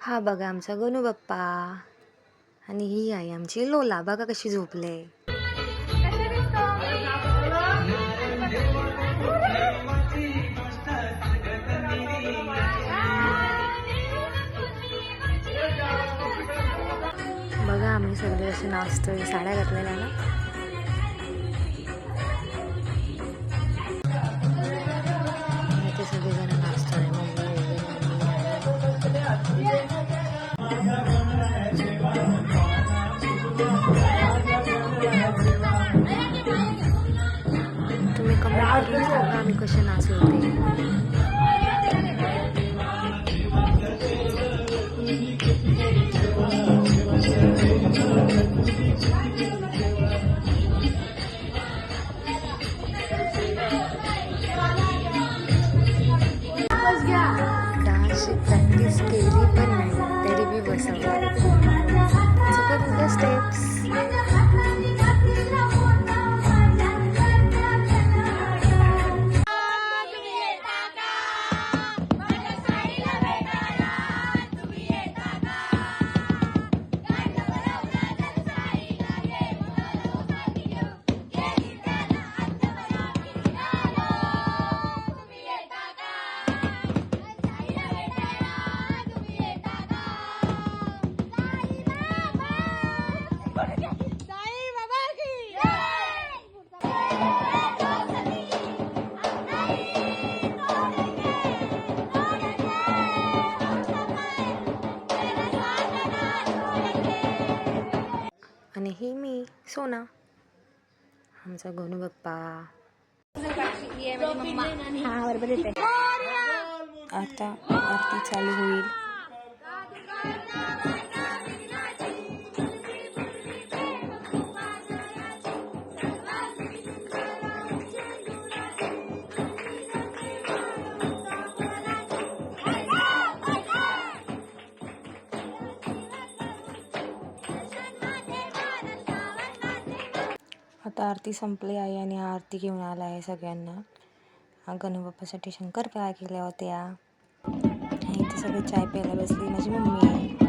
हा बघा आमचा गणू बाप्पा आणि ही आहे आमची लोला. बघा कशी झोपले. बघा आम्ही सगळे असे नाचतोय, साड्या घातलेल्या ना. इथे सगळेजण नाचतोय. तुम्ही कमेंट करून सांगा आम्ही कसे नाचलो ते. डान्सची प्रॅक्टिस केली पण नाही तरी मी बसवला. चुकत होत्या स्टेप्स. आणि ही मी सोना, आमचा गणू बाप्पा. आता आरती चालू होईल. आता आरती संपली आहे आणि आरती घेऊन आला आहे सगळ्यांना. गणूबाप्पासाठी शंकरपाळ्या केल्या होत्या. इथे सगळे चाय प्यायला बसली. माझी मम्मी